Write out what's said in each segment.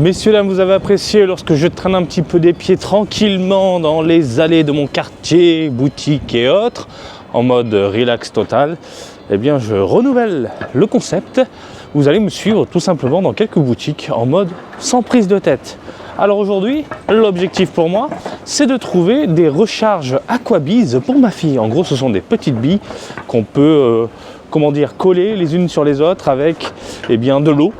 Messieurs, dames, vous avez apprécié lorsque je traîne un petit peu des pieds tranquillement dans les allées de mon quartier, boutiques et autres, en mode relax total. Eh bien, je renouvelle le concept. Vous allez me suivre tout simplement dans quelques boutiques en mode sans prise de tête. Alors aujourd'hui, l'objectif pour moi, c'est de trouver des recharges Aquabiz pour ma fille. En gros, ce sont des petites billes qu'on peut, coller les unes sur les autres avec de l'eau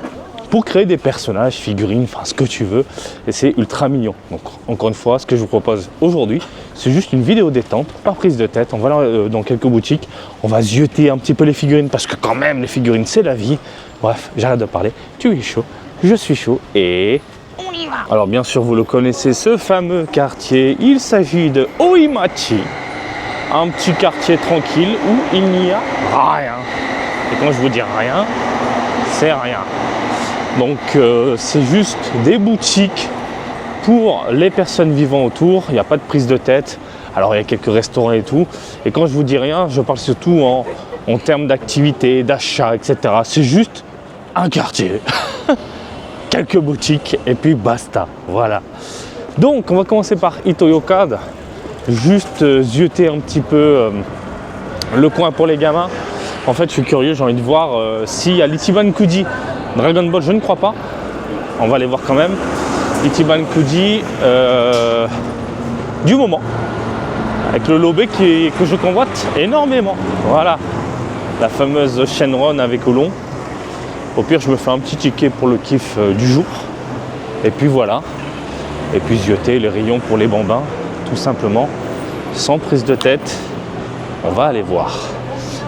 pour créer des personnages, figurines, enfin ce que tu veux. Et c'est ultra mignon. Donc encore une fois, ce que je vous propose aujourd'hui, c'est juste une vidéo détente, pas prise de tête. On va dans quelques boutiques, on va zioter un petit peu les figurines parce que quand même, les figurines, c'est la vie. Bref, j'arrête de parler. Tu es chaud, je suis chaud et... on y va. Alors bien sûr, vous le connaissez, ce fameux quartier. Il s'agit de Oimachi. Un petit quartier tranquille où il n'y a rien. Et quand je vous dis rien, c'est rien. Donc c'est juste des boutiques pour les personnes vivant autour. Il n'y a pas de prise de tête. Alors il y a quelques restaurants et tout. Et quand je vous dis rien, je parle surtout en termes d'activité, d'achat, etc. C'est juste un quartier. Quelques boutiques et puis basta. Voilà. Donc on va commencer par Ito-Yokado. Juste zioter un petit peu le coin pour les gamins. En fait, je suis curieux, j'ai envie de voir s'il y a l'Ichiban Kuji. Dragon Ball, je ne crois pas. On va aller voir quand même. Ichiban Kuji du moment. Avec le lobé que je convoite énormément. Voilà. La fameuse Shenron avec Olon. Au pire, je me fais un petit ticket pour le kiff du jour. Et puis voilà. Et puis zioter les rayons pour les bambins. Tout simplement. Sans prise de tête. On va aller voir.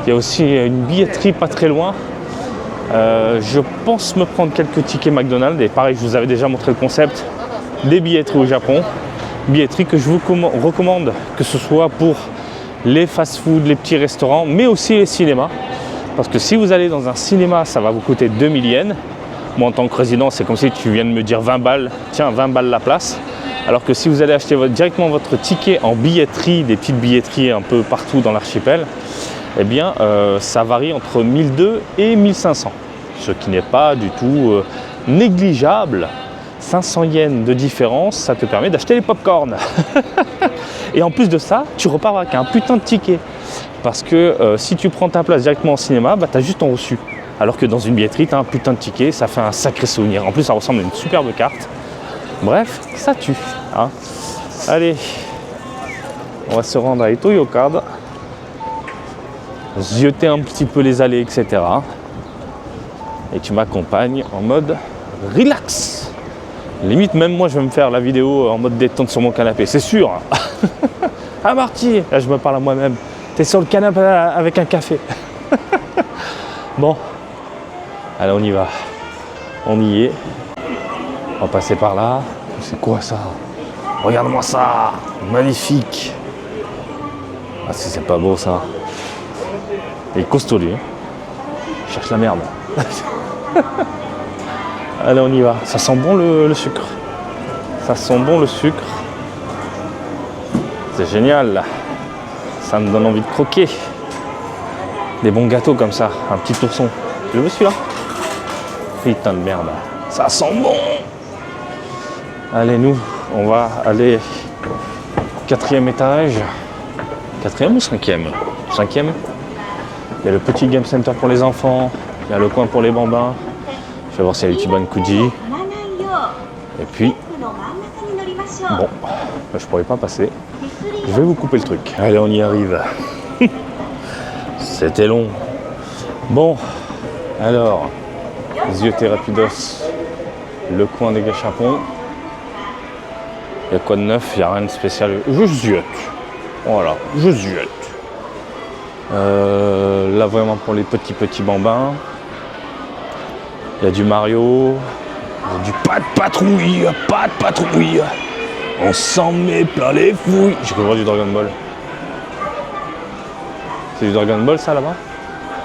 Il y a aussi une billetterie pas très loin. Je pense me prendre quelques tickets McDonald's. Et pareil, je vous avais déjà montré le concept des billetteries au Japon. Billetterie que je vous recommande, que ce soit pour les fast-food, les petits restaurants, mais aussi les cinémas. Parce que si vous allez dans un cinéma, ça va vous coûter 2000 yens. Moi, en tant que résident, c'est comme si tu viens de me dire 20 balles. Tiens, 20 balles la place. Alors que si vous allez acheter directement votre ticket en billetterie, des petites billetteries un peu partout dans l'archipel, eh bien, ça varie entre 1200 et 1500, ce qui n'est pas du tout négligeable. 500 yens de différence, ça te permet d'acheter les pop-corn. Et en plus de ça, tu repars avec un putain de ticket. Parce que si tu prends ta place directement au cinéma, bah, tu as juste ton reçu. Alors que dans une billetterie, tu as un putain de ticket, ça fait un sacré souvenir. En plus, ça ressemble à une superbe carte. Bref, ça tue. Hein. Allez, on va se rendre à Ito-Yokado. Zioter un petit peu les allées, etc. Et tu m'accompagnes en mode relax. Limite, même moi, je vais me faire la vidéo en mode détente sur mon canapé, c'est sûr. Ah Marty, là je me parle à moi-même. T'es sur le canapé avec un café. Bon, allez, on y va. On y est. On va passer par là. C'est quoi ça? Regarde-moi ça, magnifique. Ah si c'est pas beau ça. Il est costaud lui. Il cherche la merde. Allez, on y va. Ça sent bon le sucre. Ça sent bon le sucre. C'est génial. Ça me donne envie de croquer. Des bons gâteaux comme ça. Un petit ourson. Je veux celui-là. Putain de merde. Ça sent bon. Allez, nous, on va aller au 4e étage. 4e ou 5e? 5e. Il y a le petit game center pour les enfants. Il y a le coin pour les bambins. Je vais voir s'il y a l'Ichiban Kuji. Et puis, bon, je pourrais pas passer. Je vais vous couper le truc. Allez, on y arrive. C'était long. Bon, alors, zioter rapidos. Le coin des gâchapons. Il y a quoi de neuf? Il n'y a rien de spécial. Je ziote. Voilà, je ziote. Là, vraiment pour les petits bambins. Il y a du Mario. Il y a du pas de patrouille. On s'en met plein les fouilles. J'ai cru voir du Dragon Ball. C'est du Dragon Ball ça là-bas?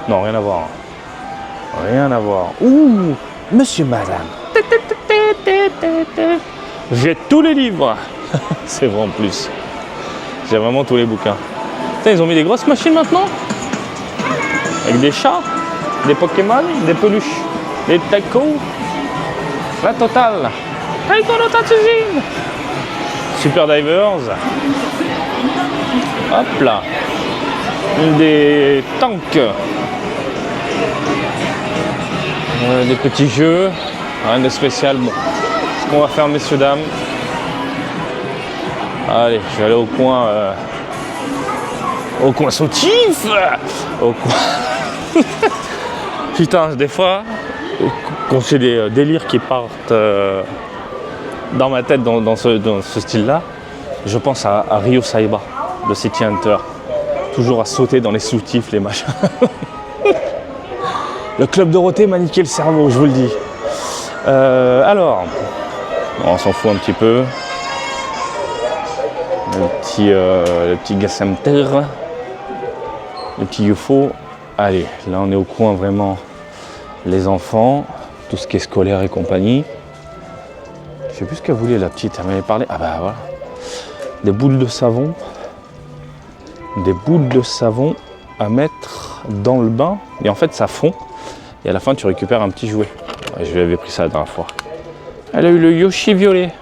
Non, rien à voir. Rien à voir. Ouh, monsieur, madame. J'ai tous les livres. C'est vrai en plus. J'ai vraiment tous les bouquins. Putain, ils ont mis des grosses machines maintenant. Avec des chats, des Pokémon, des peluches, des tacos. La totale. Taiko no Tatsujin. Super Divers. Hop là. Des tanks. Des petits jeux. Rien de spécial. Bon. Ce qu'on va faire, messieurs, dames. Allez, je vais aller au coin sautif. Au coin. Putain, des fois, quand j'ai des délires qui partent dans ma tête dans ce style-là, je pense à Ryo Saiba de City Hunter. Toujours à sauter dans les soutifs, les machins. Le club Dorothée m'a niqué le cerveau, je vous le dis. Alors, on s'en fout un petit peu. Le petit Gassamter, le petit UFO. Allez, là on est au coin vraiment les enfants, tout ce qui est scolaire et compagnie. Je sais plus ce qu'elle voulait la petite, elle m'avait parlé. Ah bah voilà, des boules de savon. Des boules de savon à mettre dans le bain. Et en fait ça fond. Et à la fin tu récupères un petit jouet. Ouais, je lui avais pris ça la dernière fois. Elle a eu le Yoshi violet.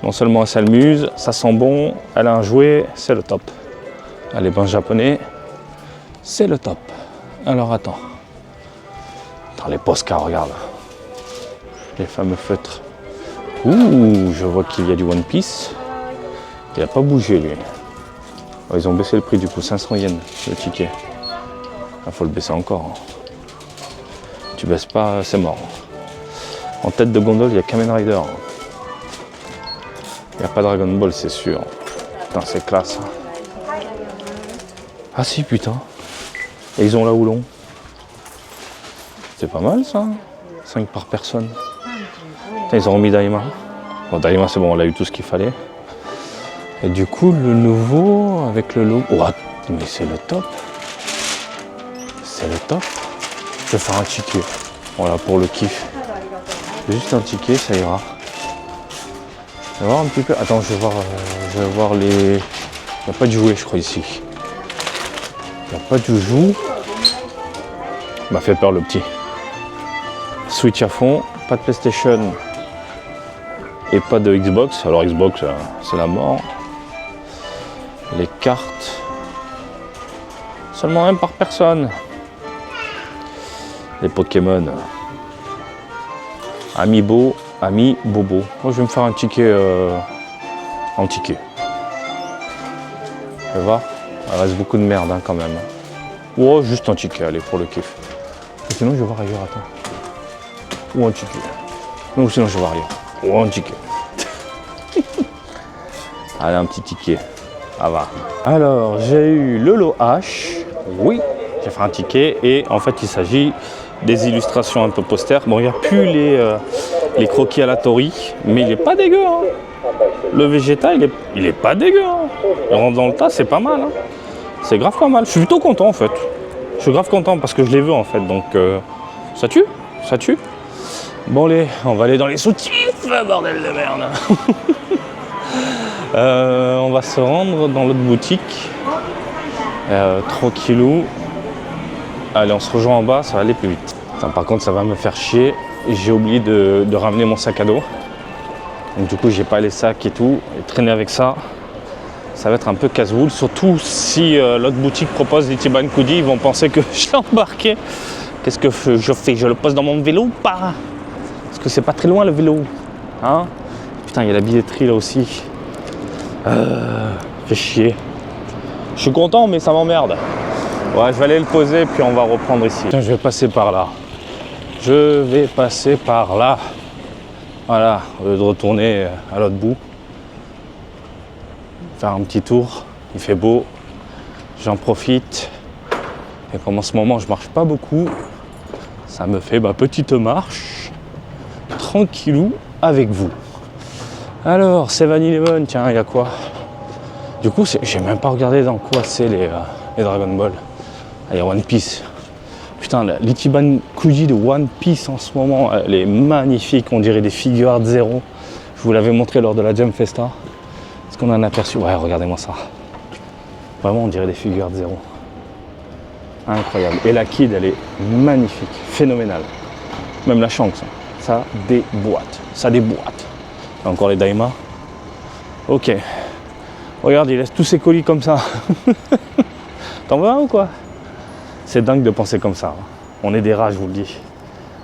Non seulement elle s'amuse, ça sent bon, elle a un jouet, c'est le top. Les bains japonais, c'est le top. Alors attends. Les Posca, regarde. Les fameux feutres. Ouh, je vois qu'il y a du One Piece. Il n'a pas bougé lui. Oh, ils ont baissé le prix du coup, 500 yens le ticket. Il faut le baisser encore. Tu baisses pas, c'est mort. En tête de gondole, il y a Kamen Rider. Il n'y a pas Dragon Ball, c'est sûr. Putain, c'est classe. Ah si, putain. Et ils ont la Oolong. C'est pas mal ça. 5 par personne. Putain, ils ont remis Daima. Bon, Daima, c'est bon, on a eu tout ce qu'il fallait. Et du coup, le nouveau avec le logo. Oh, mais c'est le top. C'est le top. Je vais faire un ticket. Voilà, pour le kiff. Juste un ticket, ça ira. Je vais voir un petit peu. Attends, je vais voir les. Il n'y a pas de jouet, je crois, ici. Il n'y a pas de joujou. Il m'a fait peur le petit. Switch à fond, pas de PlayStation et pas de Xbox. Alors Xbox, c'est la mort. Les cartes, seulement un par personne. Les Pokémon. Amiibo, Ami Bobo. Moi je vais me faire un ticket en ticket. Tu vas voir, il reste beaucoup de merde hein, quand même. Oh, juste un ticket, allez, pour le kiff. Et sinon je vais voir ailleurs, attends. Ou un ticket. Non, sinon je vais voir ailleurs. Ou un ticket. Allez, un petit ticket. Ah va. Alors, j'ai eu le lot H. Oui, j'ai fait un ticket. Et en fait, il s'agit des illustrations un peu posters. Bon, il n'y a plus les croquis à la tori, mais il n'est pas dégueu. Hein. Le Vegeta, il est pas dégueu. Hein. Il rentre dans le tas, c'est pas mal. Hein. C'est grave pas mal. Je suis plutôt content en fait. Je suis grave content parce que je l'ai vu en fait. Donc, ça tue. Ça tue. Bon, allez, on va aller dans les soutifs, bordel de merde. On va se rendre dans l'autre boutique. Tranquillou. Allez, on se rejoint en bas, ça va aller plus vite. Attends, par contre, ça va me faire chier. J'ai oublié de ramener mon sac à dos. Donc du coup, j'ai pas les sacs et tout. Et traîner avec ça, ça va être un peu casse-boule. Surtout si l'autre boutique propose des Tiban Kudi, ils vont penser que je l'ai embarqué. Qu'est-ce que je fais? Je le pose dans mon vélo ou pas? Parce que c'est pas très loin le vélo. Hein? Putain, il y a la billetterie là aussi. Fait chier. Je suis content, mais ça m'emmerde. Ouais, je vais aller le poser, puis on va reprendre ici. Tiens, je vais passer par là. Je vais passer par là. Voilà, au lieu de retourner à l'autre bout. Faire un petit tour. Il fait beau. J'en profite. Et comme en ce moment, je marche pas beaucoup, ça me fait ma petite marche. Tranquillou avec vous. Alors, 7-Eleven, tiens, il y a quoi? Du coup, j'ai même pas regardé dans quoi c'est les Dragon Ball. Ah, il y a One Piece. Putain, l'Ichiban Kuji de One Piece en ce moment, elle est magnifique. On dirait des figures art zéro. Je vous l'avais montré lors de la Jump Festa. Est-ce qu'on en a aperçu? Ouais, regardez-moi ça. Vraiment, on dirait des figures art zéro. Incroyable. Et la Kid, elle est magnifique, phénoménale. Même la Shanks, ça déboîte. Ça déboîte. Encore les Daima. Ok. Regarde, il laisse tous ses colis comme ça. T'en veux un ou quoi? C'est dingue de penser comme ça. On est des rats, je vous le dis.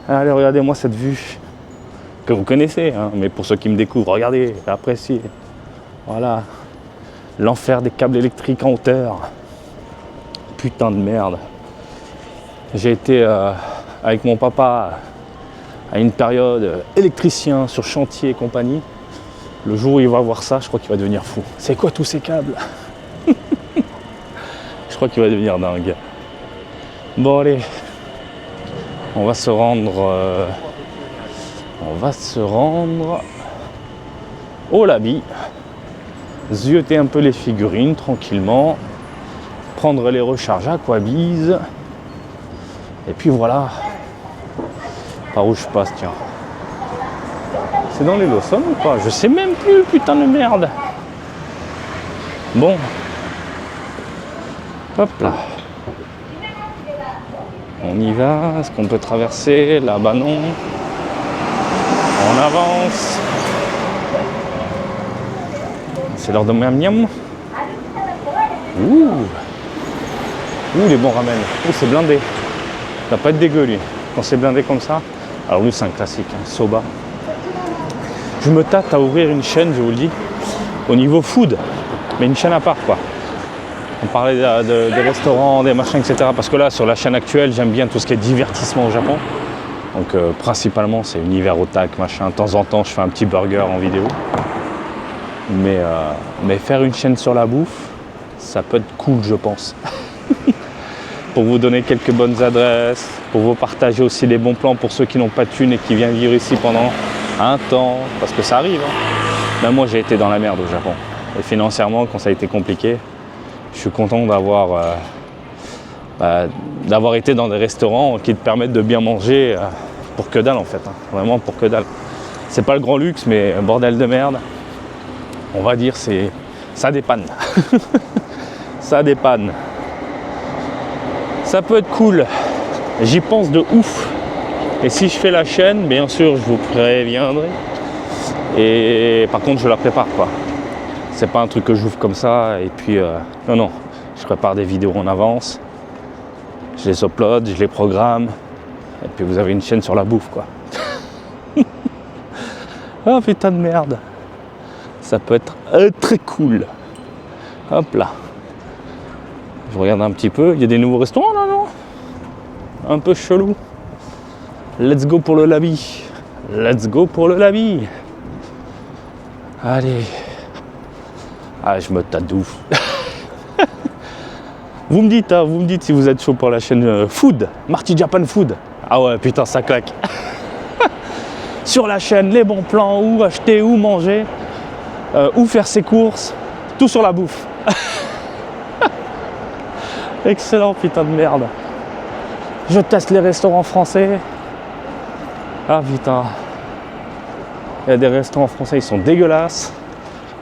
Allez, regardez-moi cette vue. Que vous connaissez, hein, mais pour ceux qui me découvrent, regardez, appréciez. Voilà. L'enfer des câbles électriques en hauteur. Putain de merde. J'ai été avec mon papa à une période électricien sur chantier et compagnie. Le jour où il va voir ça, je crois qu'il va devenir fou. C'est quoi tous ces câbles? Je crois qu'il va devenir dingue. Bon allez, on va se rendre au Labi, zioter un peu les figurines tranquillement, prendre les recharges Aquabiz, et puis voilà. Par où je passe, tiens. C'est dans les Lawson ou pas? Je sais même plus, putain de merde. Bon. Hop là. On y va. Est-ce qu'on peut traverser? Là-bas non. On avance. C'est l'heure de miam miam. Ouh. Ouh, les bons ramen. Ouh, c'est blindé. Ça va pas être dégueu lui. Quand c'est blindé comme ça. Alors lui c'est un classique, hein, soba. Je me tâte à ouvrir une chaîne, je vous le dis, au niveau food, mais une chaîne à part quoi. On parlait des restaurants, des machins, etc. Parce que là, sur la chaîne actuelle, j'aime bien tout ce qui est divertissement au Japon. Donc principalement, c'est univers otak, machin. De temps en temps, je fais un petit burger en vidéo. Mais faire une chaîne sur la bouffe, ça peut être cool, je pense. Pour vous donner quelques bonnes adresses, pour vous partager aussi les bons plans pour ceux qui n'ont pas de thunes et qui viennent vivre ici pendant un temps, parce que ça arrive. Hein. Même moi, j'ai été dans la merde au Japon. Et financièrement, quand ça a été compliqué, je suis content d'avoir été dans des restaurants qui te permettent de bien manger pour que dalle en fait. Hein. Vraiment pour que dalle. C'est pas le grand luxe, mais bordel de merde. On va dire, ça dépanne. Ça dépanne. Ça peut être cool. J'y pense de ouf. Et si je fais la chaîne, bien sûr, je vous préviendrai. Et par contre, je la prépare quoi. C'est pas un truc que j'ouvre comme ça et puis non, je prépare des vidéos en avance, je les upload, je les programme et puis vous avez une chaîne sur la bouffe quoi. Ah putain de merde, ça peut être très cool. Hop là, je regarde un petit peu, il y a des nouveaux restaurants là non? Un peu chelou. Let's go pour le Labi. Let's go pour le Labi. Allez. Ah, je me tâte de ouf. Vous me dites si vous êtes chaud pour la chaîne Food, Marty Japan Food. Ah ouais, putain, ça claque. Sur la chaîne, les bons plans, où acheter, où manger, où faire ses courses, tout sur la bouffe. Excellent, putain de merde. Je teste les restaurants français. Ah putain. Il y a des restaurants français, ils sont dégueulasses.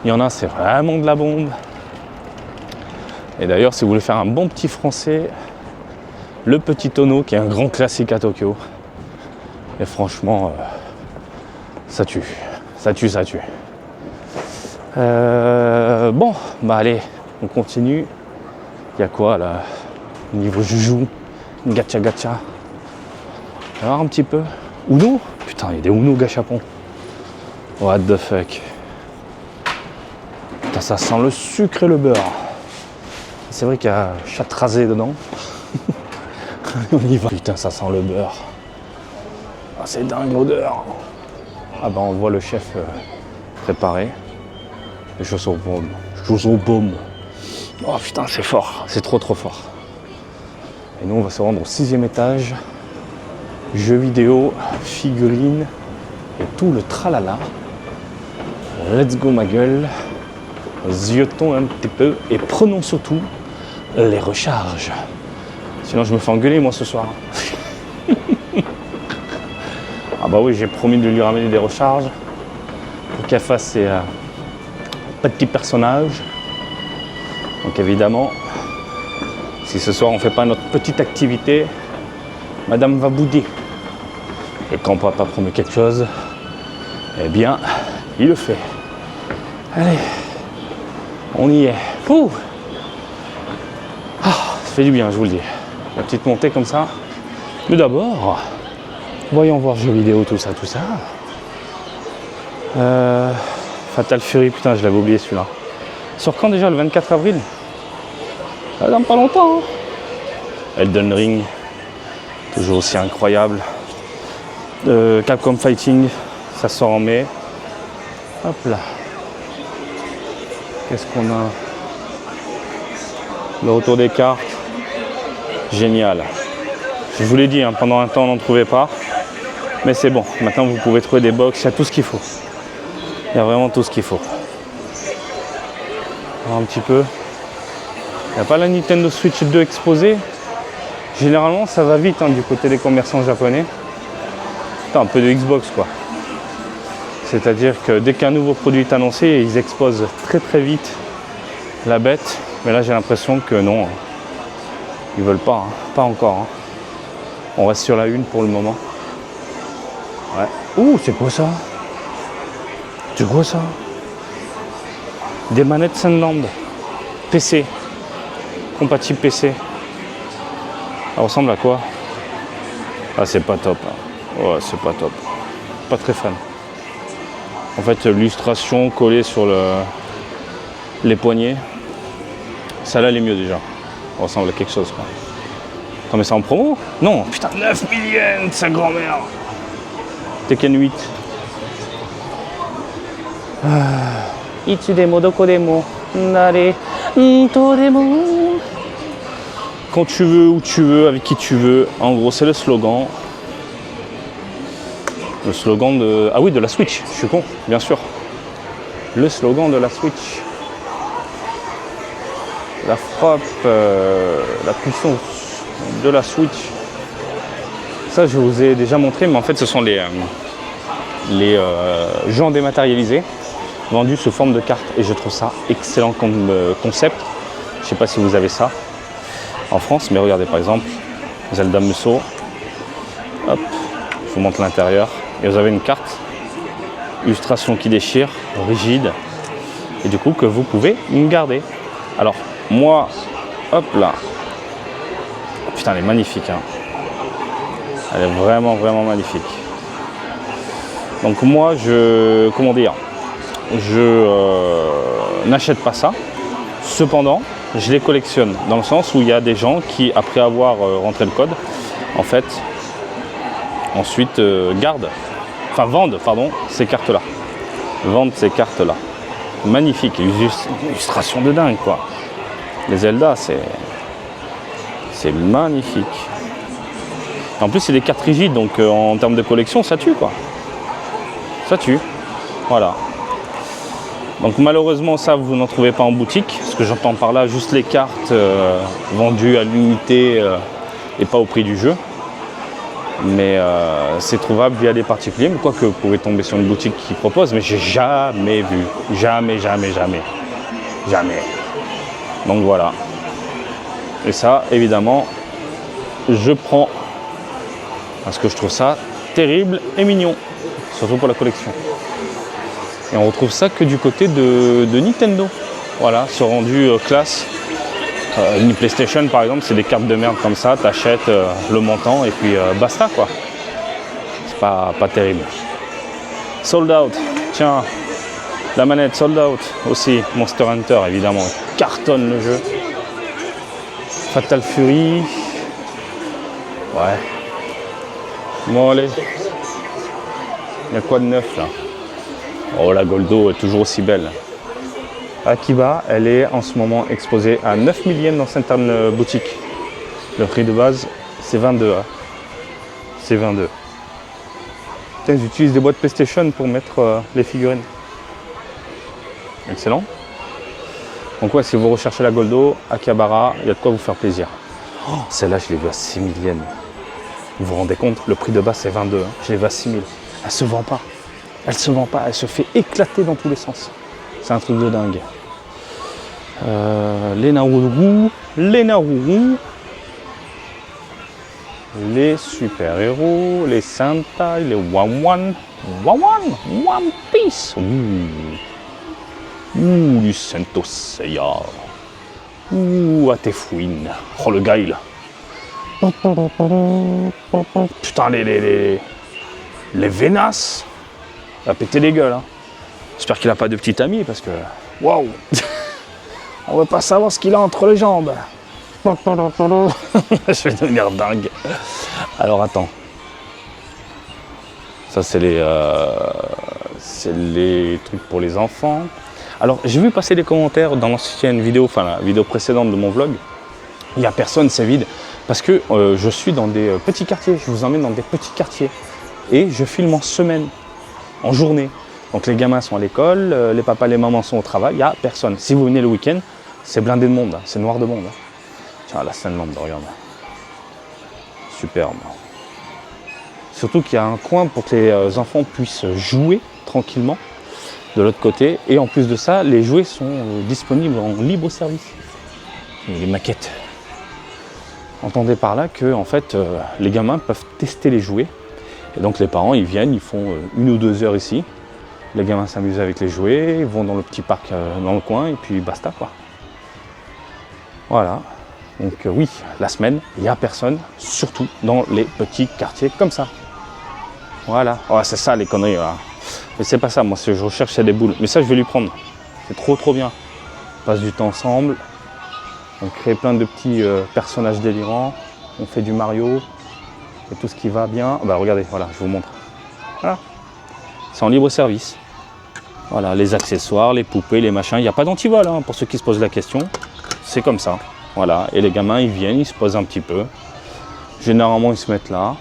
Il y en a, c'est vraiment de la bombe. Et d'ailleurs, si vous voulez faire un bon petit français, le Petit Tonneau, qui est un grand classique à Tokyo. Et franchement, ça tue. Ça tue, ça tue. Bon, bah allez, on continue. Il y a quoi là? Niveau Juju, gacha gacha. On va voir un petit peu. Uno? Putain, il y a des Uno gachapon. What the fuck? Putain, ça sent le sucre et le beurre. C'est vrai qu'il y a chatte rasée dedans. On y va. Putain, ça sent le beurre. Ah, c'est dingue l'odeur. Ah bah on voit le chef préparer. Les chaussons aux pommes. Chaussons aux pommes. Oh putain, c'est fort. C'est trop fort. Et nous, on va se rendre au 6e étage. Jeux vidéo, figurines et tout le tralala. Let's go ma gueule. Ziotons un petit peu et prenons surtout les recharges. Sinon je me fais engueuler moi ce soir. Ah bah oui, j'ai promis de lui ramener des recharges pour qu'elle fasse ses petits personnages. Donc évidemment, si ce soir on fait pas notre petite activité, madame va bouder. Et quand papa promet quelque chose, eh bien, il le fait. Allez, on y est. Ouh. Ah, ça fait du bien, je vous le dis. La petite montée comme ça. Mais d'abord, voyons voir jeux vidéo, tout ça, tout ça. Fatal Fury, putain, je l'avais oublié celui-là. Sur quand déjà, le 24 avril? Dans pas longtemps. Hein. Elden Ring, toujours aussi incroyable. Capcom Fighting, ça sort en mai. Hop là. Qu'est-ce qu'on a? Le retour des cartes. Génial. Je vous l'ai dit, hein, pendant un temps on n'en trouvait pas. Mais c'est bon, maintenant vous pouvez trouver des box, il y a tout ce qu'il faut. Il y a vraiment tout ce qu'il faut. Alors, un petit peu. Il n'y a pas la Nintendo Switch 2 exposée. Généralement ça va vite hein, du côté des commerçants japonais. Un peu de Xbox quoi. C'est-à-dire que dès qu'un nouveau produit est annoncé, ils exposent très très vite la bête. Mais là j'ai l'impression que non. Ils veulent pas, hein. Pas encore. Hein. On reste sur la une pour le moment. Ouais. Ouh, c'est quoi ça? C'est quoi ça? Des manettes Sunland. PC. Compatible PC. Ça ressemble à quoi? Ah, c'est pas top. Hein. Ouais, c'est pas top. Pas très fan. En fait, l'illustration collée sur les poignets. Ça là, elle est mieux déjà. Ça ressemble à quelque chose quoi. Attends, mais c'est en promo? Non, putain, 9 millions, sa grand-mère. Tekken 8. Ichi demo, doko demo, nare, to demo. Quand tu veux, où tu veux, avec qui tu veux. En gros, c'est le slogan. Le slogan de... Ah oui, de la Switch, je suis con, bien sûr. Le slogan de la Switch. La frappe, la puissance de la Switch. Ça, je vous ai déjà montré, mais en fait, ce sont les gens dématérialisés vendus sous forme de carte. Et je trouve ça excellent comme concept. Je ne sais pas si vous avez ça en France, mais regardez par exemple, Zelda Musou. Hop, je vous montre l'intérieur. Et vous avez une carte, illustration qui déchire, rigide, et du coup que vous pouvez garder. Alors, moi, hop là. Putain, elle est magnifique. Hein. Elle est vraiment, vraiment magnifique. Donc moi, comment dire, n'achète pas ça. Cependant, je les collectionne. Dans le sens où il y a des gens qui, après avoir rentré le code, en fait, ensuite vendent ces cartes-là. Vendent ces cartes-là. Magnifique, illustration de dingue, quoi. Les Zelda, c'est magnifique. En plus, c'est des cartes rigides, donc en termes de collection, ça tue, quoi. Ça tue. Voilà. Donc malheureusement, ça, vous n'en trouvez pas en boutique. Ce que j'entends par là, juste les cartes vendues à l'unité et pas au prix du jeu. Mais c'est trouvable via des particuliers. Mais quoique, vous pouvez tomber sur une boutique qui propose, mais j'ai jamais vu. Jamais. Donc voilà. Et ça, évidemment, je prends. Parce que je trouve ça terrible et mignon. Surtout pour la collection. Et on retrouve ça que du côté de Nintendo. Voilà, ce rendu classe. Une PlayStation par exemple, c'est des cartes de merde comme ça, t'achètes le montant et puis basta quoi. C'est pas terrible. Sold out, tiens, la manette sold out aussi, Monster Hunter évidemment, cartonne le jeu. Fatal Fury, ouais. Bon allez, il y a quoi de neuf là? Oh la Goldo est toujours aussi belle. Akiba, elle est en ce moment exposée à 9 millions dans certaines boutiques. Le prix de base, c'est 22. Hein. C'est 22. Tiens, ils utilisent des boîtes PlayStation pour mettre les figurines. Excellent. Donc ouais, si vous recherchez la Goldo, Akihabara, il y a de quoi vous faire plaisir. Oh, celle-là, je l'ai vue à 6 000 yens. Vous vous rendez compte, le prix de base, c'est 22. Hein. Je l'ai vue à 6 000. Elle se vend pas. Elle se vend pas. Elle se fait éclater dans tous les sens. C'est un truc de dingue. Les Nauru. les super-héros, les Sentai, les One One Piece. Ouh, du Sento Seiya. Ouh, Atefouine. Oh, le gars, là. Putain, les Venas. Il va péter les gueules. Hein. J'espère qu'il n'a pas de petit ami parce que... Waouh. On ne veut pas savoir ce qu'il a entre les jambes. Je vais devenir dingue. Alors, attends. Ça, c'est les trucs pour les enfants. Alors, j'ai vu passer des commentaires dans l'ancienne vidéo, enfin la vidéo précédente de mon vlog. Il n'y a personne, c'est vide. Parce que je suis dans des petits quartiers. Je vous emmène dans des petits quartiers. Et je filme en semaine, en journée. Donc, les gamins sont à l'école, les papas, les mamans sont au travail. Il n'y a personne. Si vous venez le week-end, c'est blindé de monde. Hein. C'est noir de monde. Hein. Tiens, la scène lampe, regarde. Superbe. Surtout qu'il y a un coin pour que les enfants puissent jouer tranquillement de l'autre côté. Et en plus de ça, les jouets sont disponibles en libre service. Et les maquettes. Entendez par là que en fait, les gamins peuvent tester les jouets. Et donc les parents, ils viennent, ils font 1 ou 2 heures ici. Les gamins s'amusent avec les jouets, ils vont dans le petit parc dans le coin et puis basta quoi. Voilà. Donc oui, la semaine, il n'y a personne, surtout dans les petits quartiers comme ça. Voilà. Oh, c'est ça les conneries. Voilà. Mais c'est pas ça, moi ce que je recherche c'est des boules. Mais ça je vais lui prendre. C'est trop bien. On passe du temps ensemble. On crée plein de petits personnages délirants. On fait du Mario. Et tout ce qui va bien. Bah regardez, voilà, je vous montre. Voilà. C'est en libre service. Voilà, les accessoires, les poupées, les machins. Il n'y a pas d'antivol hein, pour ceux qui se posent la question. C'est comme ça. Voilà. Et les gamins, ils viennent, ils se posent un petit peu. Généralement, ils se mettent là.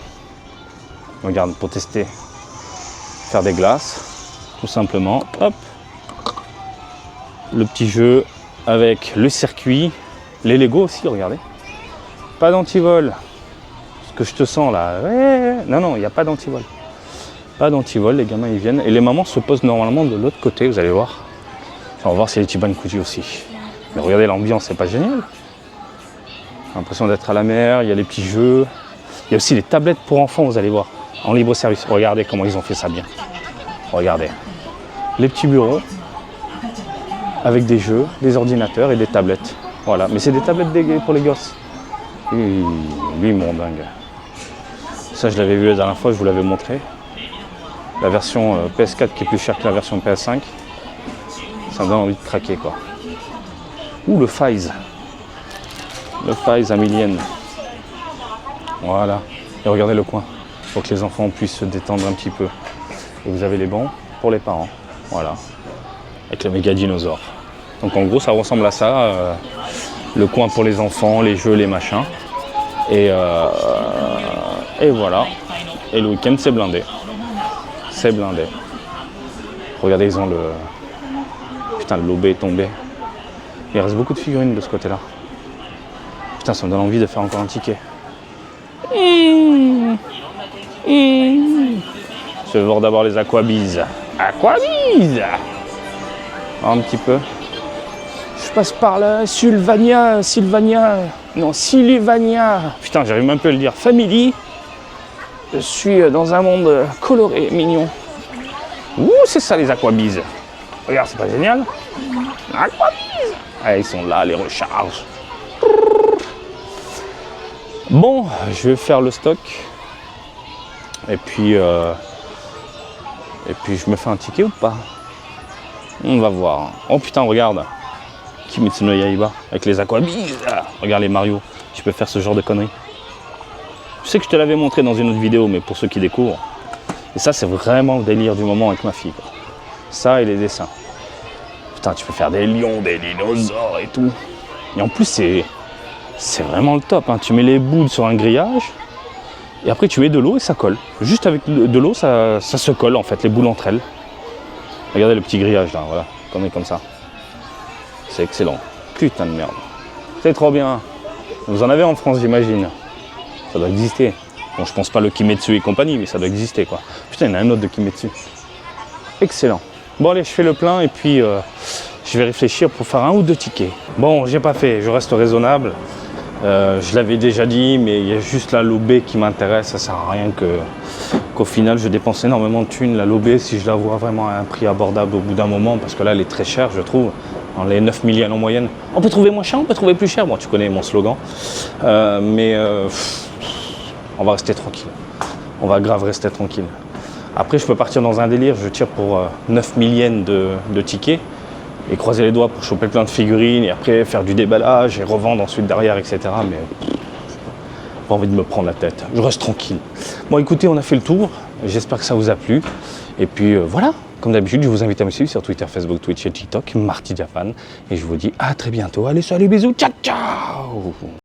Regarde, pour tester. Faire des glaces. Tout simplement. Hop. Le petit jeu avec le circuit. Les Lego aussi, regardez. Pas d'antivol. Ce que je te sens là. Ouais. Non, il n'y a pas d'antivol. Pas d'antivol, les gamins ils viennent. Et les mamans se posent normalement de l'autre côté, vous allez voir. On va voir s'il y a les Chibankuji aussi. Mais regardez l'ambiance, c'est pas génial. J'ai l'impression d'être à la mer, il y a les petits jeux. Il y a aussi les tablettes pour enfants, vous allez voir. En libre service. Regardez comment ils ont fait ça bien. Regardez. Les petits bureaux. Avec des jeux, des ordinateurs et des tablettes. Voilà. Mais c'est des tablettes pour les gosses. Lui, mon dingue. Ça, je l'avais vu la dernière fois, je vous l'avais montré. La version PS4 qui est plus chère que la version PS5. Ça me donne envie de craquer, quoi. Ouh, le Fize. Le Fize à millienne. Voilà. Et regardez le coin. Pour que les enfants puissent se détendre un petit peu. Et vous avez les bancs pour les parents. Voilà. Avec le méga dinosaure. Donc en gros, ça ressemble à ça. Le coin pour les enfants, les jeux, les machins. Et voilà. Et le week-end, c'est blindé. C'est blindé. Regardez, ils ont le... Putain, le lobé est tombé. Il reste beaucoup de figurines de ce côté-là. Putain, ça me donne envie de faire encore un ticket. Je vais voir d'abord les Aquabiz. Aquabiz! Un petit peu. Je passe par là, Sylvania. Non, Sylvania. Putain, j'arrive même plus à le dire. Family. Je suis dans un monde coloré, mignon. Ouh, c'est ça les Aquabiz. Regarde, c'est pas génial? Aquabiz. Ah, ils sont là, les recharges. Bon, je vais faire le stock. Et puis je me fais un ticket ou pas? On va voir. Oh putain, regarde. Kimetsu no Yaiba avec les Aquabiz. Regarde les Mario. Tu peux faire ce genre de conneries. Je sais que je te l'avais montré dans une autre vidéo, mais pour ceux qui découvrent. Et ça, c'est vraiment le délire du moment avec ma fille. Quoi. Ça et les dessins. Putain, tu peux faire des lions, des dinosaures et tout. Et en plus, c'est vraiment le top. Hein. Tu mets les boules sur un grillage. Et après, tu mets de l'eau et ça colle. Juste avec de l'eau, ça se colle en fait, les boules entre elles. Regardez le petit grillage là, voilà. Comme ça. C'est excellent. Putain de merde. C'est trop bien. Vous en avez en France, j'imagine. Ça doit exister. Bon, je pense pas le Kimetsu et compagnie, mais ça doit exister, quoi. Putain, il y en a un autre de Kimetsu. Excellent. Bon, allez, je fais le plein et puis je vais réfléchir pour faire 1 ou 2 tickets. Bon, j'ai pas fait, je reste raisonnable. Je l'avais déjà dit, mais il y a juste la lobée qui m'intéresse. Ça sert à rien qu'au final je dépense énormément de thunes. La lobée, si je la vois vraiment à un prix abordable au bout d'un moment, parce que là elle est très chère, je trouve, dans les 9000 yens en moyenne. On peut trouver moins cher, on peut trouver plus cher. Bon, tu connais mon slogan. On va rester tranquille. On va grave rester tranquille. Après, je peux partir dans un délire. Je tire pour 9000 yens de tickets et croiser les doigts pour choper plein de figurines et après faire du déballage et revendre ensuite derrière, etc. Mais pas envie de me prendre la tête. Je reste tranquille. Bon, écoutez, on a fait le tour. J'espère que ça vous a plu. Et puis voilà, comme d'habitude, je vous invite à me suivre sur Twitter, Facebook, Twitch et TikTok, Marty Japan. Et je vous dis à très bientôt. Allez, salut, bisous, ciao, ciao!